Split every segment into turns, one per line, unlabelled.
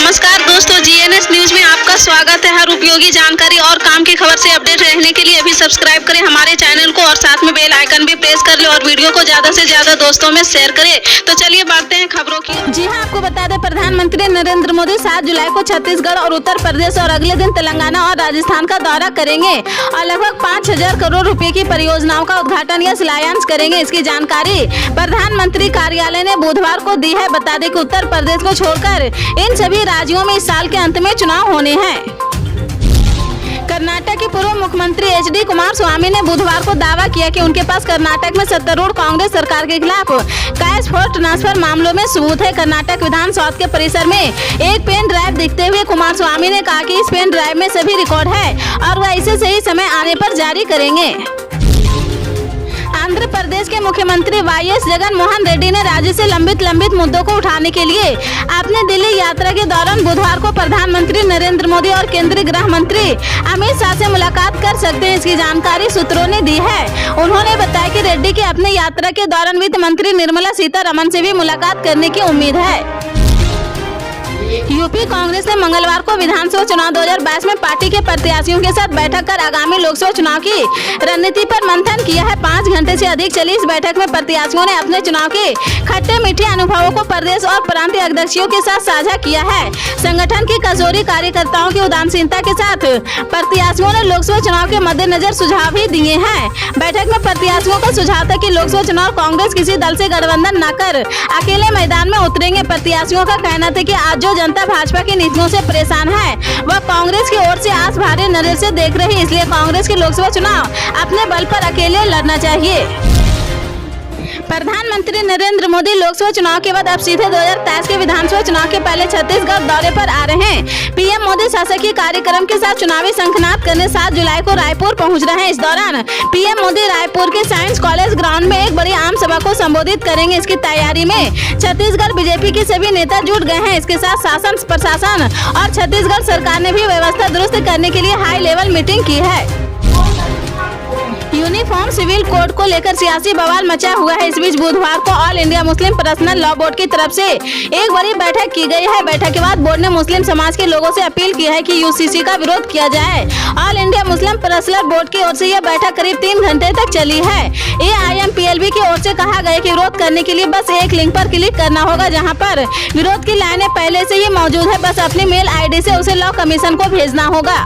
नमस्कार दोस्तों, GNS news में आपका स्वागत है। हर उपयोगी जानकारी और काम की खबर से अपडेट रहने के लिए अभी सब्सक्राइब करें हमारे चैनल को और साथ में बेल आइकन भी प्रेस कर ले और वीडियो को ज्यादा से ज्यादा दोस्तों में शेयर करें। तो चलिए बढ़ते हैं खबरों की।
जी हां, आपको बता दें, प्रधानमंत्री नरेंद्र मोदी 7 जुलाई को छत्तीसगढ़ और उत्तर प्रदेश और अगले दिन तेलंगाना और राजस्थान का दौरा करेंगे और लगभग 5,000 करोड़ रुपए की परियोजनाओं का उद्घाटन या शिलान्यास करेंगे। इसकी जानकारी प्रधानमंत्री कार्यालय ने बुधवार को दी है। बता दें कि उत्तर प्रदेश को छोड़कर इन सभी राज्यों में इस साल के अंत में चुनाव होने हैं। कर्नाटक के पूर्व मुख्यमंत्री एच.डी. कुमारस्वामी ने बुधवार को दावा किया कि उनके पास कर्नाटक में सत्तारूढ़ कांग्रेस सरकार के खिलाफ कैश फॉर ट्रांसफर मामलों में सबूत है। कर्नाटक विधानसभा के परिसर में एक पेन ड्राइव दिखते हुए कुमारस्वामी ने कहा कि इस पेन ड्राइव में सभी रिकॉर्ड है और वह इसे सही समय आने पर जारी करेंगे। आंध्र प्रदेश के मुख्यमंत्री वाई.एस. जगन मोहन रेड्डी ने राज्य से लंबित मुद्दों को उठाने के लिए अपने दिल्ली यात्रा के दौरान बुधवार को प्रधानमंत्री नरेंद्र मोदी और केंद्रीय गृह मंत्री अमित शाह से मुलाकात कर सकते हैं। इसकी जानकारी सूत्रों ने दी है। उन्होंने बताया कि रेड्डी के अपने यात्रा के दौरान वित्त मंत्री निर्मला सीतारमण से भी मुलाकात करने की उम्मीद है। यूपी कांग्रेस ने मंगलवार को विधानसभा चुनाव 2022 में पार्टी के प्रत्याशियों के साथ बैठक कर आगामी लोकसभा चुनाव की रणनीति पर मंथन किया है। 5 घंटे से अधिक चली इस बैठक में प्रत्याशियों ने अपने चुनाव के खट्टे मीठे अनुभवों को प्रदेश और प्रांतीय अध्यक्षों के साथ साझा किया है। संगठन की कमजोरी, कार्यकर्ताओं की उदासीनता के साथ प्रत्याशियों ने लोकसभा चुनाव के मद्देनजर सुझाव भी दिए हैं। बैठक में प्रत्याशियों का सुझाव था कि लोकसभा चुनाव कांग्रेस किसी दल से गठबंधन न कर अकेले मैदान में उतरेंगे। प्रत्याशियों का कहना था कि आज जो जनता भाजपा की नीतियों से परेशान है वह कांग्रेस की ओर से आस भारी नजर से देख रही, इसलिए कांग्रेस के लोकसभा चुनाव अपने बल पर अकेले लड़ना चाहिए। प्रधानमंत्री नरेंद्र मोदी लोकसभा चुनाव के बाद अब सीधे 2023 के विधानसभा चुनाव के पहले छत्तीसगढ़ दौरे पर आ रहे हैं। पीएम मोदी शासकीय कार्यक्रम के साथ चुनावी शंखनाद करने 7 जुलाई को रायपुर पहुंच रहे हैं। इस दौरान पीएम मोदी रायपुर के साइंस कॉलेज ग्राउंड में एक बड़ी आम सभा को संबोधित करेंगे। इसकी तैयारी में छत्तीसगढ़ बीजेपी के सभी नेता जुट गए हैं। इसके साथ शासन, प्रशासन और छत्तीसगढ़ सरकार ने भी व्यवस्था दुरुस्त करने के लिए हाई लेवल मीटिंग की है। यूनिफॉर्म सिविल कोड को लेकर सियासी बवाल मचा हुआ है। इस बीच बुधवार को all India Muslim personal law board की तरफ से एक बड़ी बैठक की गई है। बैठक के बाद बोर्ड ने मुस्लिम समाज के लोगों से अपील की है कि यूसीसी का विरोध किया जाए। All India Muslim personal board की ओर से यह बैठक करीब 3 घंटे तक चली है। AIMPLB की ओर से कहा गया कि विरोध करने के लिए बस एक लिंक पर क्लिक करना होगा, जहाँ पर विरोध की लाइनें पहले से ही मौजूद है। बस अपनी मेल ID से उसे लॉ कमीशन को भेजना होगा।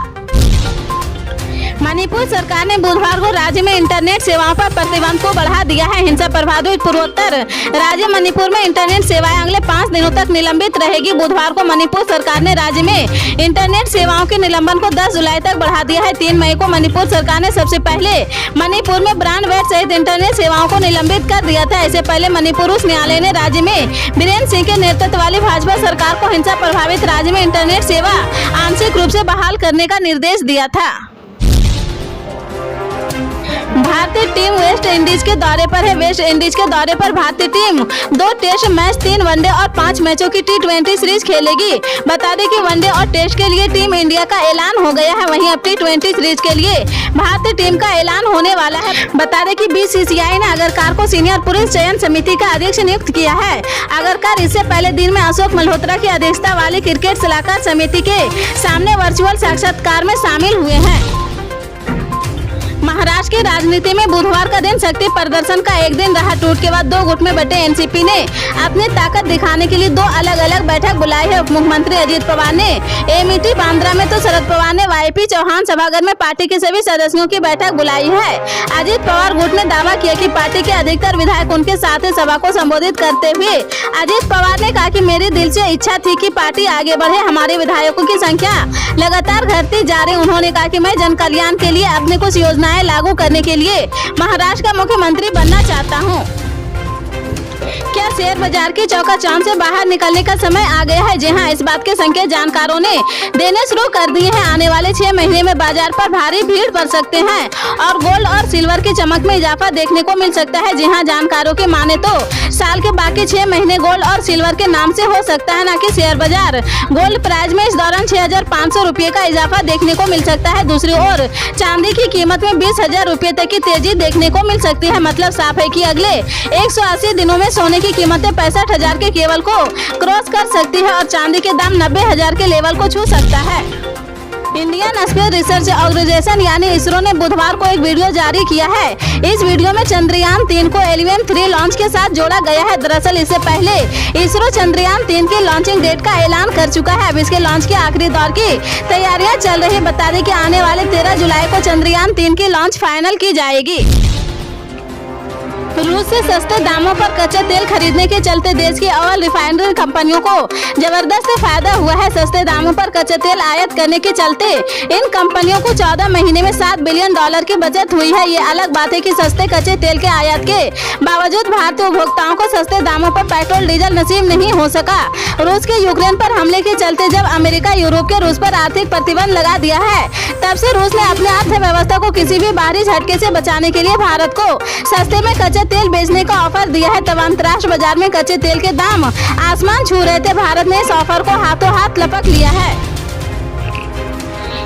मणिपुर सरकार ने बुधवार को राज्य में इंटरनेट सेवाओं पर प्रतिबंध को बढ़ा दिया है। हिंसा प्रभावित पूर्वोत्तर राज्य मणिपुर में इंटरनेट सेवाएं अगले 5 दिनों तक निलंबित रहेगी। बुधवार को मणिपुर सरकार ने राज्य में इंटरनेट सेवाओं के निलंबन को 10 जुलाई तक बढ़ा दिया है। 3 मई को मणिपुर सरकार ने सबसे पहले मणिपुर में ब्रॉडबैंड सहित इंटरनेट सेवाओं को निलंबित कर दिया था। इससे पहले मणिपुर उच्च न्यायालय ने राज्य में बीरेन्द्र सिंह के नेतृत्व वाली भाजपा सरकार को हिंसा प्रभावित राज्य में इंटरनेट सेवा आंशिक रूप से बहाल करने का निर्देश दिया था। भारतीय टीम वेस्ट इंडीज के दौरे पर है। वेस्ट इंडीज के दौरे पर भारतीय टीम 2 टेस्ट मैच, 3 वनडे और 5 मैचों की T20 सीरीज खेलेगी। बता दें कि वनडे और टेस्ट के लिए टीम इंडिया का ऐलान हो गया है। वहीं अब T20 सीरीज के लिए भारतीय टीम का ऐलान होने वाला है। बता दें कि BCCI ने अगरकर को सीनियर पुरुष चयन समिति का अध्यक्ष नियुक्त किया है। अगरकर इससे पहले दिन में अशोक मल्होत्रा की अध्यक्षता वाली क्रिकेट सलाहकार समिति के सामने वर्चुअल साक्षात्कार में शामिल हुए हैं। महाराष्ट्र की राजनीति में बुधवार का दिन शक्ति प्रदर्शन का एक दिन रहा। टूट के बाद 2 गुट में बटे एनसीपी ने अपनी ताकत दिखाने के लिए 2 अलग अलग बैठक बुलाई है। उप मुख्यमंत्री अजित पवार ने एमिटी बांद्रा में तो शरद पवार ने वाईपी चौहान सभागार में पार्टी के सभी सदस्यों की बैठक बुलाई है। अजित पवार गुट ने दावा किया कि पार्टी के अधिकतर विधायक उनके साथ ही सभा को संबोधित करते हुए अजित पवार ने कहा कि मेरी दिल से इच्छा थी कि पार्टी आगे बढ़े। हमारे विधायकों की संख्या लगातार घटती जा रही। उन्होंने कहा कि मैं जन कल्याण के लिए अपनी कुछ योजनाएं लागू करने के लिए महाराष्ट्र का मुख्यमंत्री बनना चाहता हूं। क्या शेयर बाजार की चौकाचौंध से बाहर निकलने का समय आ गया है? जी हां, इस बात के संकेत जानकारों ने देने शुरू कर दिए हैं। आने वाले 6 महीने में बाजार पर भारी भीड़ पड़ सकते हैं और गोल्ड और सिल्वर की चमक में इजाफा देखने को मिल सकता है। जी हां, जानकारों के माने तो साल के बाकी 6 महीने गोल्ड और सिल्वर के नाम से हो सकता है, न कि शेयर बाजार। गोल्ड प्राइस में इस दौरान 6,500 रुपये का इजाफा देखने को मिल सकता है। दूसरी ओर चांदी की कीमत में 20,000 रुपये तक की तेजी देखने को मिल सकती है। मतलब साफ है कि अगले 180 दिनों में सोने सोने की कीमतें 65,000 के केवल को क्रॉस कर सकती है और चांदी के दाम 90,000 के लेवल को छू सकता है। इंडियन स्पेस रिसर्च ऑर्गेनाइजेशन यानी इसरो ने बुधवार को एक वीडियो जारी किया है। इस वीडियो में चंद्रयान 3 को एलियन 3 लॉन्च के साथ जोड़ा गया है। दरअसल इससे पहले इसरो चंद्रयान 3 की लॉन्चिंग डेट का ऐलान कर चुका है। अब इसके लॉन्च के आखिरी दौर की तैयारियां चल रही। बता दें कि आने वाले 13 जुलाई को चंद्रयान 3 की लॉन्च फाइनल की जाएगी। रूस से सस्ते दामों पर कच्चा तेल खरीदने के चलते देश की ऑयल रिफाइनरी कंपनियों को जबरदस्त फायदा हुआ है। सस्ते दामों पर कच्चा तेल आयात करने के चलते इन कंपनियों को 14 महीने में $7 बिलियन की बचत हुई है। ये अलग बात है कि सस्ते कच्चे तेल के आयात के बावजूद भारतीय उपभोक्ताओं को सस्ते दामों पर पेट्रोल डीजल नसीब नहीं हो सका। रूस के यूक्रेन पर हमले के चलते जब अमेरिका यूरोप के रूस पर आर्थिक प्रतिबंध लगा दिया है, तब से रूस ने अपनी अर्थव्यवस्था को किसी भी बाहरी झटके से बचाने के लिए भारत को सस्ते में कच्चे तेल बेचने का ऑफर दिया है। तब अंतर्राष्ट्रीय बाजार में कच्चे तेल के दाम आसमान छू रहे थे। भारत ने इस ऑफर को हाथों हाथ लपक लिया है।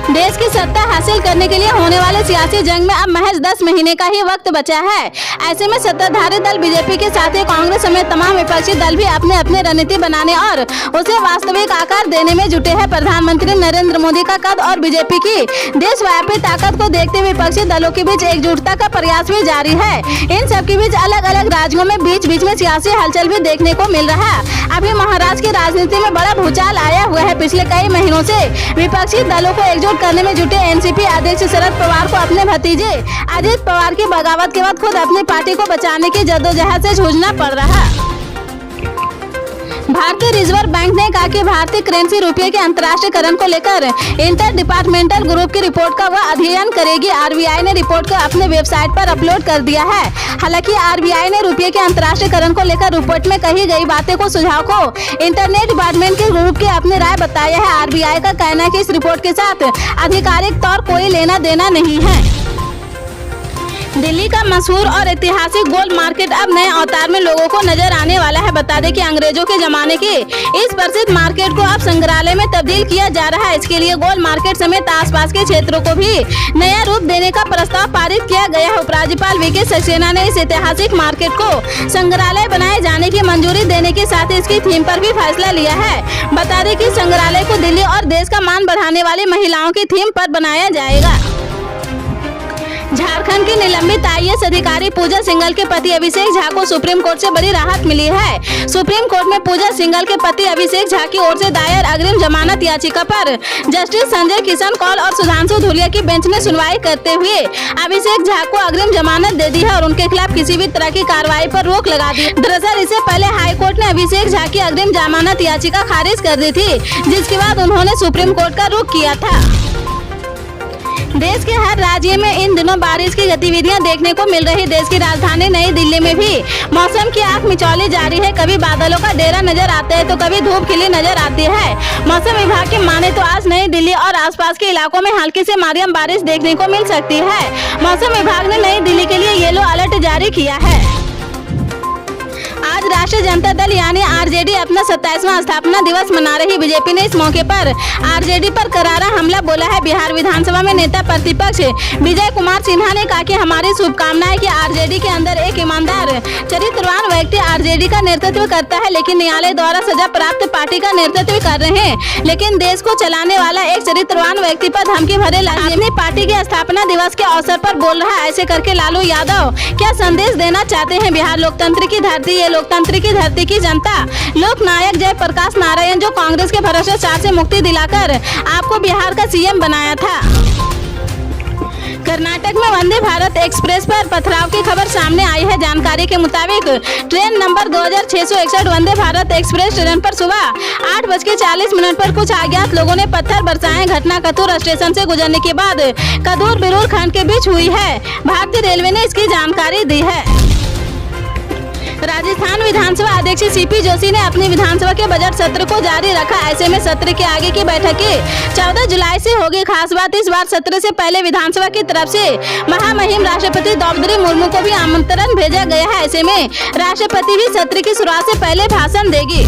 देश की सत्ता हासिल करने के लिए होने वाले सियासी जंग में अब महज 10 महीने का ही वक्त बचा है। ऐसे में सत्ताधारी दल बीजेपी के साथ ही कांग्रेस समेत तमाम विपक्षी दल भी अपने अपने रणनीति बनाने और उसे वास्तविक आकार देने में जुटे हैं। प्रधानमंत्री नरेंद्र मोदी का कद और बीजेपी की देशव्यापी ताकत को देखते हुए विपक्षी दलों के बीच एकजुटता का प्रयास भी जारी है। इन सबके बीच अलग अलग राज्यों में बीच बीच में सियासी हलचल भी देखने को मिल रहा है। अभी महाराष्ट्र की राजनीति में बड़ा भूचाल आया हुआ है। पिछले कई महीनों से विपक्षी दलों को एकजुट करने में जुटे एनसीपी अध्यक्ष शरद पवार को अपने भतीजे अजित पवार की बगावत के बाद खुद अपनी पार्टी को बचाने की जद्दोजहद से जूझना पड़ रहा। भारतीय रिजर्व बैंक ने कहा कि भारतीय करेंसी रुपये के अंतर्राष्ट्रीयकरण को लेकर इंटर डिपार्टमेंटल ग्रुप की रिपोर्ट का वह अध्ययन करेगी। आरबीआई ने रिपोर्ट को अपने वेबसाइट पर अपलोड कर दिया है। हालांकि आरबीआई ने रुपये के अंतर्राष्ट्रीयकरण को लेकर रिपोर्ट में कही गई बातें को सुझाव को इंटरनेट डिपार्टमेंट के ग्रुप के अपने राय बताया है। आरबीआई का कहना है कि इस रिपोर्ट के साथ आधिकारिक तौर कोई लेना देना नहीं है। दिल्ली का मशहूर और ऐतिहासिक गोल्ड मार्केट अब नए अवतार में लोगों को नजर आने वाला है। बता दें कि अंग्रेजों के जमाने के इस प्रसिद्ध मार्केट को अब संग्रहालय में तब्दील किया जा रहा है। इसके लिए गोल्ड मार्केट समेत आसपास के क्षेत्रों को भी नया रूप देने का प्रस्ताव पारित किया गया है। उपराज्यपाल वीके सक्सेना ने इस ऐतिहासिक मार्केट को संग्रहालय बनाए जाने की मंजूरी देने के साथ इसकी थीम पर भी फैसला लिया है। बता दें कि संग्रहालय को दिल्ली और देश का मान बढ़ाने वाली महिलाओं की थीम पर बनाया जाएगा। झारखंड की निलंबित आईएएस अधिकारी पूजा सिंघल के पति अभिषेक झा को सुप्रीम कोर्ट से बड़ी राहत मिली है। सुप्रीम कोर्ट में पूजा सिंघल के पति अभिषेक झा की ओर से दायर अग्रिम जमानत याचिका पर जस्टिस संजय किशन कौल और सुधांशु धूलिया की बेंच ने सुनवाई करते हुए अभिषेक झा को अग्रिम जमानत दे दी है और उनके खिलाफ किसी भी तरह की कार्रवाई पर रोक लगा दी। दरअसल इससे पहले हाईकोर्ट ने अभिषेक झा की अग्रिम जमानत याचिका खारिज कर दी थी, जिसके बाद उन्होंने सुप्रीम कोर्ट का रुख किया था। देश के हर राज्य में इन दिनों बारिश की गतिविधियां देखने को मिल रही। देश की राजधानी नई दिल्ली में भी मौसम की आंख मिचौली जारी है। कभी बादलों का डेरा नजर आता है तो कभी धूप खिली नजर आती है। मौसम विभाग की माने तो आज नई दिल्ली और आसपास के इलाकों में हल्की से मध्यम बारिश देखने को मिल सकती है। मौसम विभाग ने नई दिल्ली के लिए येलो अलर्ट जारी किया है। आज राष्ट्रीय जनता दल यानी आरजेडी अपना 27वां स्थापना दिवस मना रही। बीजेपी ने इस मौके पर आरजेडी पर करारा हमला बोला है। बिहार विधानसभा में नेता प्रतिपक्ष विजय कुमार सिन्हा ने कहा कि हमारी शुभकामनाएं कि आरजेडी के अंदर एक ईमानदार चरित्रवान व्यक्ति आरजेडी का नेतृत्व करता है, लेकिन न्यायालय द्वारा सजा प्राप्त पार्टी का नेतृत्व कर रहे हैं। लेकिन देश को चलाने वाला एक चरित्रवान व्यक्ति पर धमकी भरे अपनी पार्टी के स्थापना दिवस के अवसर पर बोल रहा है। ऐसे करके लालू यादव क्या संदेश देना चाहते हैं? बिहार लोकतंत्र की धरती, ये लोकतंत्र की धरती की जनता, लोक नायक जयप्रकाश नारायण जो कांग्रेस के भ्रष्टाचार से मुक्ति दिलाकर आपको बिहार का सीएम बनाया था। कर्नाटक में वंदे भारत एक्सप्रेस पर पथराव की खबर सामने आई है। जानकारी के मुताबिक train number 2661 Vande Bharat express train पर सुबह 8:40 पर कुछ अज्ञात लोगों ने पत्थर बरसाए। घटना कतूर स्टेशन से गुजरने के बाद कदूर बिरूर खंड के बीच हुई है। भारतीय रेलवे ने इसकी जानकारी दी है। राजस्थान विधानसभा अध्यक्ष सीपी जोशी ने अपनी विधानसभा के बजट सत्र को जारी रखा। ऐसे में सत्र के आगे की बैठकें 14 जुलाई से होगी। खास बात इस बार सत्र से पहले विधानसभा की तरफ से महामहिम राष्ट्रपति द्रौपदी मुर्मू को भी आमंत्रण भेजा गया है। ऐसे में राष्ट्रपति भी सत्र की शुरुआत से पहले भाषण देगी।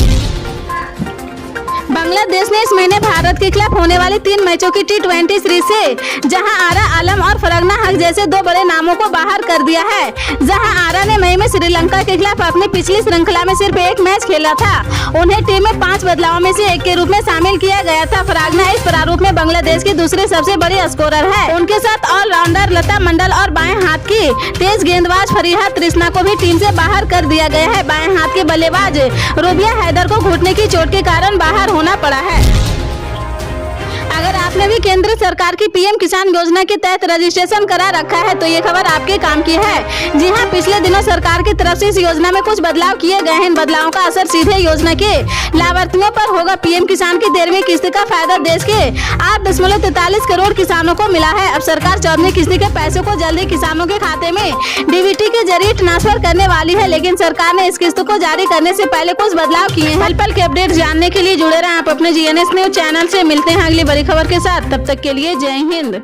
बांग्लादेश ने इस महीने भारत के खिलाफ होने वाली 3 मैचों की T20 सीरीज से जहां आरा आलम और फरगना हक जैसे 2 बड़े नामों को बाहर कर दिया है। जहां आरा ने मई में श्रीलंका के खिलाफ अपनी पिछली श्रृंखला में सिर्फ 1 मैच खेला था। उन्हें टीम में 5 बदलावों में से 1 के रूप में शामिल किया गया था। फरगना इस प्रारूप में बांग्लादेश की दूसरी सबसे बड़ी स्कोरर है। उनके साथ ऑलराउंडर लता मंडल और बाएं हाथ की तेज गेंदबाज फरीहा तृष्णा को भी टीम से बाहर कर दिया गया है। बाएं हाथ के बल्लेबाज रूबिया हैदर को घुटने की चोट के कारण बाहर होना पड़ा है। अगर आपने भी केंद्र सरकार की पीएम किसान योजना के तहत रजिस्ट्रेशन करा रखा है तो ये खबर आपके काम की है। जी हां, पिछले दिनों सरकार की तरफ से इस योजना में कुछ बदलाव किए गए हैं। इन बदलावों का असर सीधे योजना के लाभार्थियों पर होगा। पीएम किसान की 13वीं किस्त का फायदा देश के 8.43 करोड़ किसानों को मिला है। अब सरकार 14वीं किस्त के पैसों को जल्दी किसानों के खाते में डीबीटी के जरिए ट्रांसफर करने वाली है, लेकिन सरकार ने इस किस्त को जारी करने से पहले कुछ बदलाव किए हैं। पल पल के अपडेट जानने के लिए जुड़े रहें आप अपने GNS न्यूज चैनल से। मिलते हैं अगली बड़ी खबर के साथ, तब तक के लिए जय हिंद।